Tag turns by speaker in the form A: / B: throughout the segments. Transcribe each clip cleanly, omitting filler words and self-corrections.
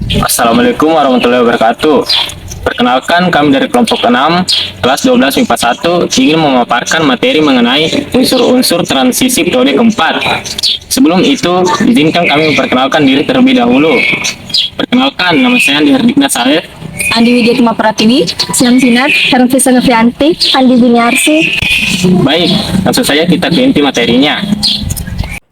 A: Assalamualaikum warahmatullahi wabarakatuh. Perkenalkan, kami dari kelompok 6, kelas 12 MIPA 1, ingin memaparkan materi mengenai unsur-unsur transisi periode keempat. Sebelum itu, izinkan kami memperkenalkan diri terlebih dahulu. Perkenalkan, nama saya Andi Herdikna Saleh.
B: Andi Widya Tuma Pratiwi, Siam Sinar, Hervisa Novianti, Andi Biniarsi.
A: Baik, langsung saja kita ke inti materinya.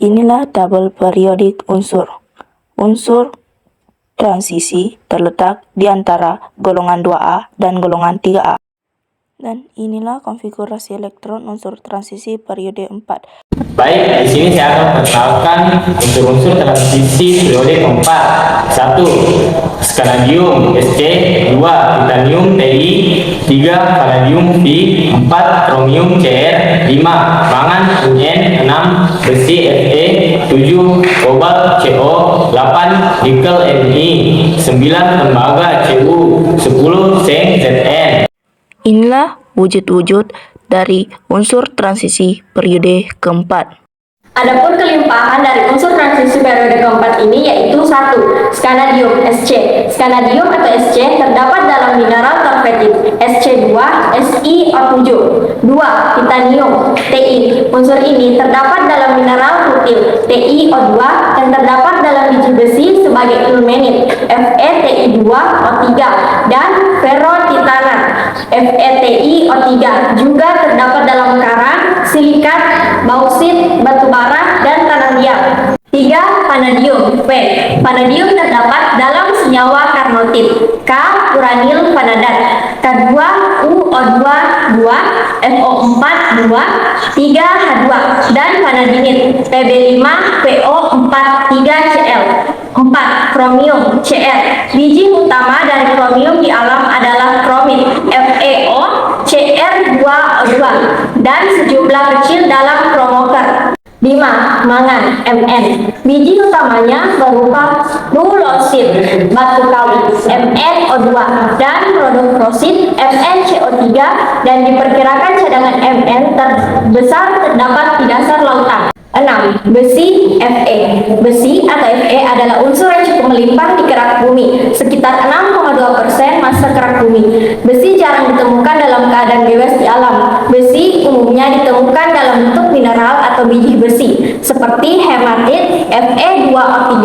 C: Inilah tabel periodik unsur. Unsur transisi terletak di antara golongan 2A dan golongan 3A. Dan inilah konfigurasi elektron unsur transisi periode 4.
A: Baik, di sini saya akan memperkenalkan unsur-unsur transisi periode keempat. 1. Scandium Sc, 2. Titanium Ti, 3. Vanadium V, 4. Chromium Cr, 5. Mangan Un, 6. Besi Fe, 7. Kobalt Co, 8. Nikel Ni, 9. Tembaga Cu, 10. Seng Zn.
C: Inilah wujud-wujud dari unsur transisi periode keempat.
B: Adapun kelimpahan dari unsur transisi periode keempat ini yaitu 1. Scandium Sc. Scandium atau Sc terdapat dalam mineral terfetit Sc2 SiO7. 2. Titanium Ti. Unsur ini terdapat dalam mineral rutil TiO2 yang terdapat dalam biji besi sebagai ilmenit FeTi2O3 dan ferrotitanat FeTiO3 juga terdapat dalam karang, silikat, bauksit, batu bara, dan tanah liat. 3. Vanadium V. Vanadium terdapat dalam senyawa karnotit K. Uranil vanadat K2 UO2 2 FO4 2 3 H2 dan vanadinit Pb5 PO4 3 Cl. 4. Kromium Cr. Biji utama dari kromium di alam adalah kromit FeO Cr2O2 dan sejumlah kecil dalam kromoker. 5. Mangan Mn. Biji utamanya berupa nulosid batu kali MnO2 dan produk prosit MnCO3 dan diperkirakan cadangan Mn terbesar terdapat di dasar lautan. 6. Besi Fe. Besi atau Fe adalah unsur yang cukup melimpah di kerak bumi, sekitar 6,2% massa kerak bumi. Besi jarang ditemukan dalam keadaan bebas di alam. Besi umumnya ditemukan dalam bentuk mineral atau biji besi, seperti hematit, Fe2O3,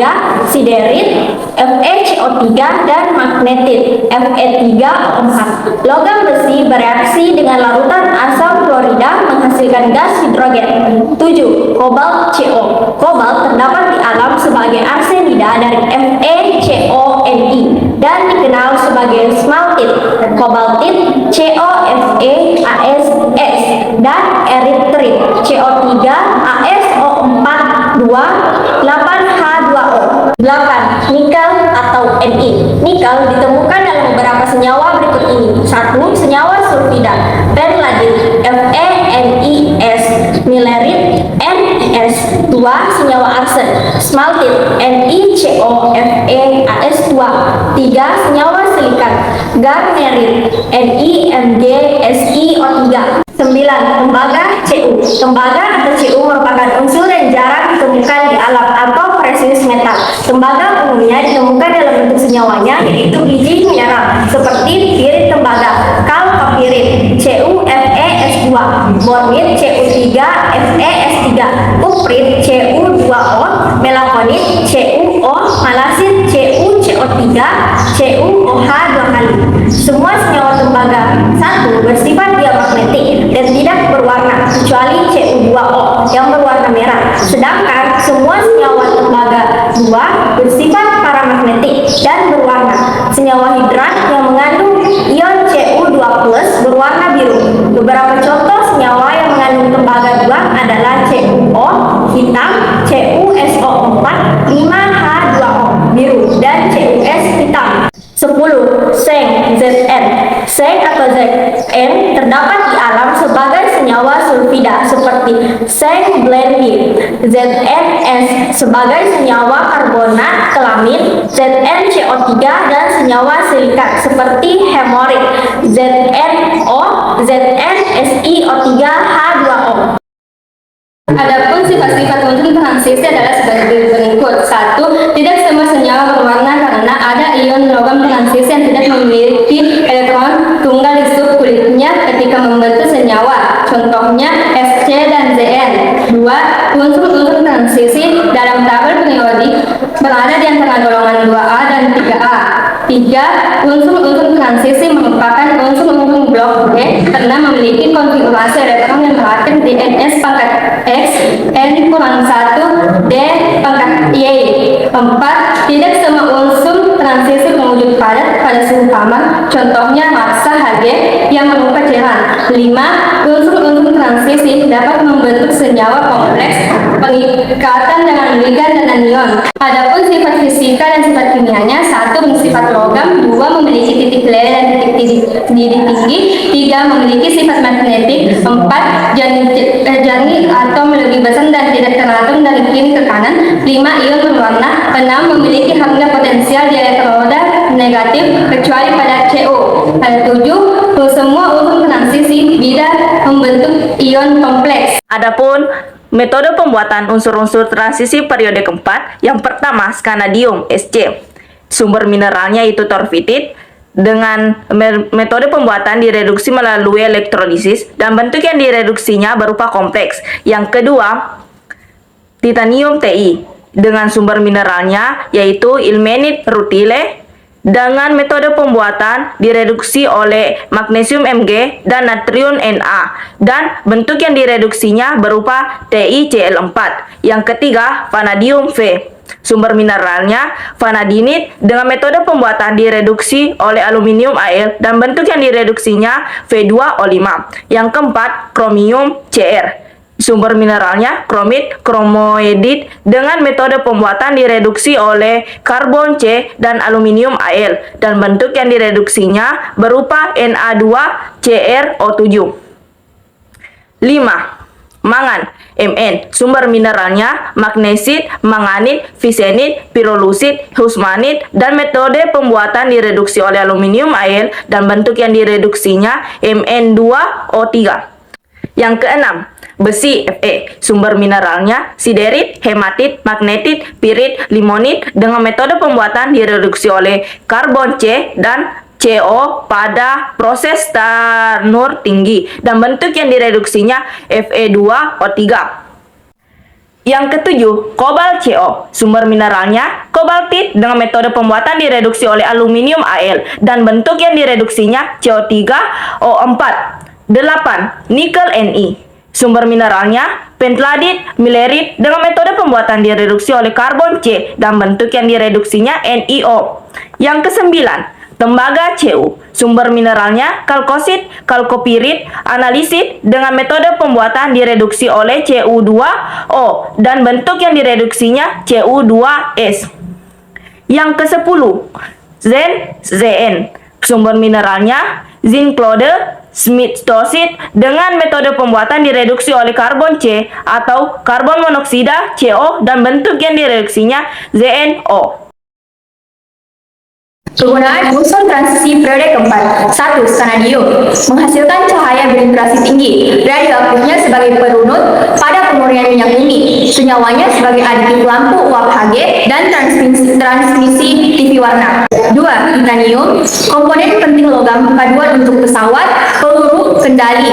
B: siderit, FeCO3, dan magnetit, Fe3O4. Logam besi bereaksi dengan larutan asam klorida menghasilkan gas hidrogen. 7. Kobalt Co. Kobalt terdapat di alam sebagai arsenida dari FeCONi dan dikenal sebagai smaltit, kobaltit, COFeASS, dan eritrit, CO3 ASO4 2 8H2O. 8. Nikel atau Ni. Nikel ditemukan dalam beberapa senyawa berikut ini. 1. Senyawa sulfida perladit FeNiS, milerit NiS. 2. Senyawa arsen smaltit NiCoFeAS2. 3. Senyawa silikat garnerit NiMgSiO3. 9. Tembaga Cu. Tembaga atau Cu merupakan unsur yang jarang ditemukan di alam atau presius metal. Tembaga umumnya ditemukan dalam bentuk senyawanya yaitu biji mineral seperti pirit tembaga, kalkopirit CuFeS2, bornit Cu3 FeS3, kuprit Cu2O, melakonit CuO, malasit CuCO3, CuOH 2 kali. Semua senyawa tembaga 1. Bersifat diamagnetik dan tidak berwarna kecuali Cu2O yang berwarna merah. Sedangkan semua senyawa tembaga 2 bersifat paramagnetik dan berwarna. Senyawa hidrat yang mengandung ion Cu2+ berwarna biru. Beberapa contoh senyawa yang mengandung tembaga 2 adalah CuO hitam, CuSO4 5H2O biru, dan CuS hitam. 10. Seng Zn. Seng atau Zn terdapat di alam sebagai senyawa sulfida seperti seng blended, ZnS sebagai senyawa karbonat kelamin, ZnCO3, dan senyawa silikat seperti hemorit, ZnO, ZnSiO3H2O. Adapun sifat-sifat unsur transisi adalah sebagai berikut. 1. Tidak semua senyawa berwarna karena mana ada ion logam transisi yang tidak memiliki elektron tunggal di subkulitnya ketika membentuk senyawa. Contohnya Sc dan Zn. 2. Unsur-unsur transisi dalam tabel periodik berada di antara golongan 2A dan 3A. 3. Unsur-unsur transisi merupakan unsur-unsur blok B karena memiliki konfigurasi elektron yang terakhir di Ns pangkat X, N kurang 1, D pangkat Y. 4. Tidak semua unsur transisi berwujud padat pada suhu kamar, contohnya maksa Hg yang berupa cairan. 5. Unsur-unsur transisi dapat membentuk senyawa kompleks pengikatan dengan ligan dan anion. Adapun sifat fisika dan sifat kimianya: 1. Bersifat logam, 2. Memiliki titik lele dan titik didih tinggi, 3. Memiliki sifat magnetik, 4. Jani atom lebih besar dan tidak teratur dari kiri ke kanan, 5. Ion berwarna, 6. Memiliki harga potensial di elektroda negatif kecuali pada CO. 7. Semua unsur transisi bisa membentuk ion kompleks.
C: Adapun metode pembuatan unsur-unsur transisi periode keempat, yang pertama skanadium Sc. Sumber mineralnya itu torvitit. Dengan metode pembuatan direduksi melalui elektrolisis dan bentuk yang direduksinya berupa kompleks. Yang kedua, titanium Ti dengan sumber mineralnya yaitu ilmenit rutile. Dengan metode pembuatan direduksi oleh magnesium Mg dan natrium Na dan bentuk yang direduksinya berupa TiCl4. Yang ketiga, vanadium V. Sumber mineralnya vanadinit dengan metode pembuatan direduksi oleh aluminium Al dan bentuk yang direduksinya V2O5. Yang keempat, kromium Cr. Sumber mineralnya kromit, kromoedit dengan metode pembuatan direduksi oleh karbon C dan aluminium Al dan bentuk yang direduksinya berupa Na2CrO7. 5. Mangan Mn. Sumber mineralnya magnesit, manganit, visenit, pirolusit, husmanit dan metode pembuatan direduksi oleh aluminium Al dan bentuk yang direduksinya Mn2O3. Yang keenam, besi Fe. Sumber mineralnya siderit, hematit, magnetit, pirit, limonit dengan metode pembuatan direduksi oleh karbon C dan CO pada proses tanur tinggi dan bentuk yang direduksinya Fe2O3. Yang ketujuh, kobalt CO. Sumber mineralnya kobaltit dengan metode pembuatan direduksi oleh aluminium Al dan bentuk yang direduksinya CO3O4. 8. Nikel Ni. Sumber mineralnya pentladit, milerit dengan metode pembuatan direduksi oleh karbon C dan bentuk yang direduksinya NiO. Yang kesembilan, tembaga Cu. Sumber mineralnya kalkosit, kalkopirit, analisit dengan metode pembuatan direduksi oleh Cu2O dan bentuk yang direduksinya Cu2S. Yang ke-10, Zn. Sumber mineralnya zinklode, smithstosit dengan metode pembuatan direduksi oleh karbon C atau karbon monoksida CO dan bentuk yang direduksinya ZnO.
B: Penggunaan unsur transisi periode keempat. 1. Skanadium menghasilkan cahaya berinteraksi tinggi. Radioaktifnya sebagai perunut pada pemurnian minyak bumi. Senyawanya sebagai aditif lampu uap Hg dan transmisi TV warna. 2. Titanium, komponen penting logam paduan untuk pesawat, peluru, kendali.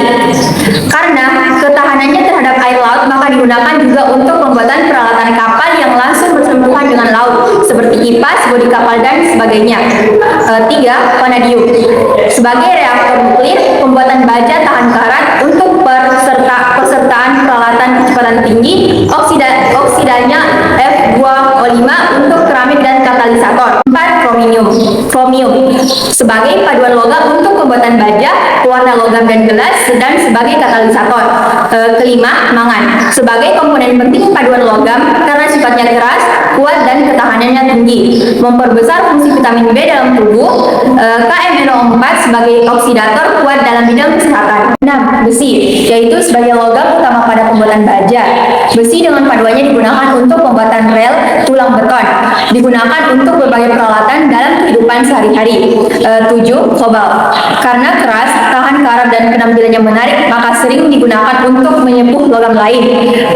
B: Karena ketahanannya terhadap air laut, maka digunakan juga untuk pembuatan peralatan kapal yang langsung bersentuhan dengan laut, seperti kipas, bodi kapal, dan sebagainya. 3. Vanadium sebagai reaktor nuklir, pembuatan baja tahan karat untuk pesertaan peralatan kecepatan tinggi, oksidanya F2O5 untuk keramik dan katalisator. 4. Chromium sebagai paduan logam untuk pembuatan baja, pewarna logam dan gelas, dan sebagai katalisator. Kelima, mangan sebagai komponen penting paduan logam karena sifatnya keras, kuat, dan ketahanannya tinggi, memperbesar fungsi vitamin B dalam tubuh. KMNO4 sebagai oksidator kuat dalam bidang kesehatan. 6. Besi, yaitu sebagai logam utama pada pembuatan baja. Besi dengan paduannya digunakan untuk pembuatan rel, tulang beton, digunakan untuk berbagai peralatan dalam kehidupan sehari-hari. 7. Kobalt, karena keras, tahan karat, dan penampilannya menarik, maka sering digunakan untuk menyepuh logam lain.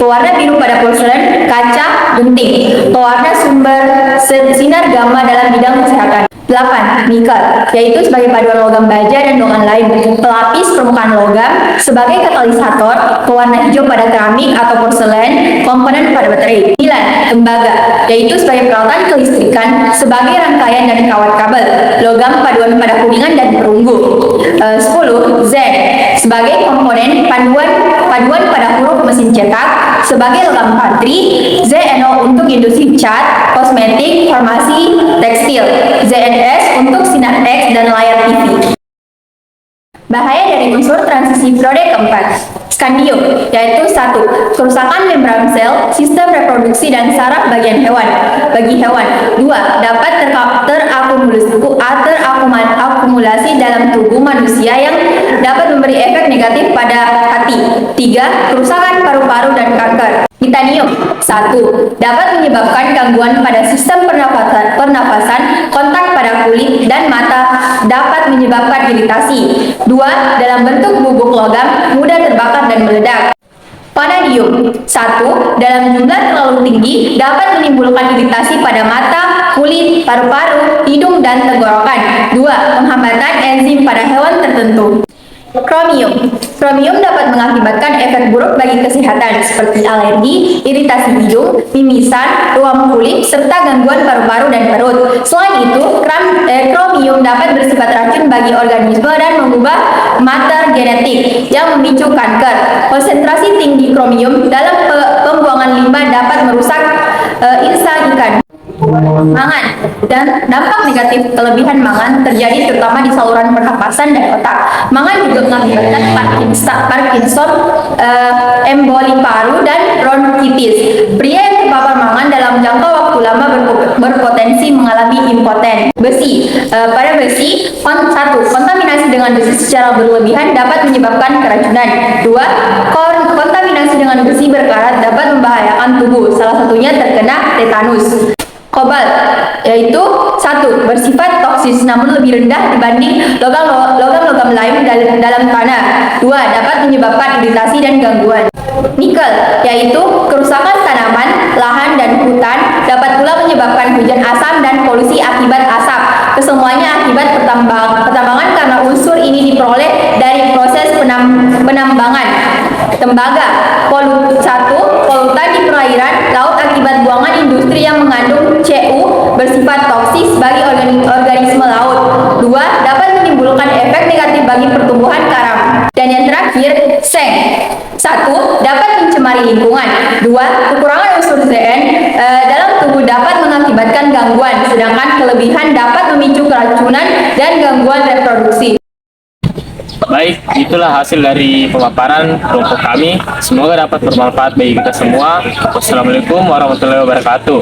B: Pewarna biru pada porselen, kaca, genting, pewarna sumber sinar gamma dalam bidang kesehatan. 8. Nikel, yaitu sebagai paduan logam baja dan logam lain, pelapis permukaan logam, sebagai katalisator, pewarna hijau pada keramik atau porselen, komponen pada baterai. 9. Tembaga, yaitu sebagai peralatan kelistrikan, sebagai rangkaian dan kawat kabel, logam paduan pada kuningan dan perunggu. 10. Zen, sebagai komponen paduan pada huruf mesin cetak, sebagai logam patri, ZNO untuk industri cat, kosmetik, farmasi, tekstil, ZNS untuk sinar X dan layar TV. Bahaya dari unsur transisi periode keempat. Skandium, yaitu 1. Kerusakan membran sel, sistem reproduksi dan saraf bagi hewan. 2. Dapat terakumulasi dalam tubuh manusia yang dapat memberi efek negatif pada hati. 3. Kerusakan paru-paru dan kanker. Titanium, 1. Dapat menyebabkan gangguan pada sistem pernafasan, kontak pada kulit dan mata, dapat menyebabkan iritasi. 2. Dalam bentuk bubuk logam, mudah terbakar dan meledak. Vanadium, 1. Dalam jumlah terlalu tinggi, dapat menimbulkan iritasi pada mata, kulit, paru-paru, hidung, dan tenggorokan. 2. Penghambatan enzim pada hewan tertentu. Kromium dapat mengakibatkan efek buruk bagi kesehatan seperti alergi, iritasi hidung, mimisan, ruam kulit, serta gangguan paru-paru dan perut. Selain itu, kromium dapat bersifat racun bagi organisme dan mengubah marker genetik yang memicu kanker. Konsentrasi tinggi kromium dalam pembuangan limbah dapat merusak insang ikan. Mangan, dan dampak negatif kelebihan mangan terjadi terutama di saluran pernapasan dan otak. Mangan juga mengakibatkan Parkinson, emboli paru, dan bronkitis. Pria yang terpapar mangan dalam jangka waktu lama berpotensi mengalami impoten. Besi, pada besi, 1. Kontaminasi dengan besi secara berlebihan dapat menyebabkan keracunan. 2. Kontaminasi dengan besi berkarat dapat membahayakan tubuh, salah satunya terkena tetanus. Kobalt, yaitu 1. Bersifat toksis namun lebih rendah dibanding logam-logam lain dalam tanah. 2. Dapat menyebabkan iritasi dan gangguan. Nikel, yaitu kerusakan tanaman, lahan, dan hutan, dapat pula menyebabkan hujan asam dan polusi akibat asap. Kesemuanya akibat pertambangan karena unsur ini diperoleh dari proses penambangan. Tembaga, 1. Polutan di perairan laut akibat buangan industri yang mengandung CU bersifat toksis bagi organisme laut. 2. Dapat menimbulkan efek negatif bagi pertumbuhan karang. Dan yang terakhir, seng. 1. Dapat mencemari lingkungan. 2. Kekurangan unsur Zn dalam tubuh dapat mengakibatkan gangguan, sedangkan kelebihan dapat memicu keracunan dan gangguan reproduksi.
A: Baik, itulah hasil dari pemaparan kelompok kami. Semoga dapat bermanfaat bagi kita semua. Wassalamualaikum warahmatullahi wabarakatuh.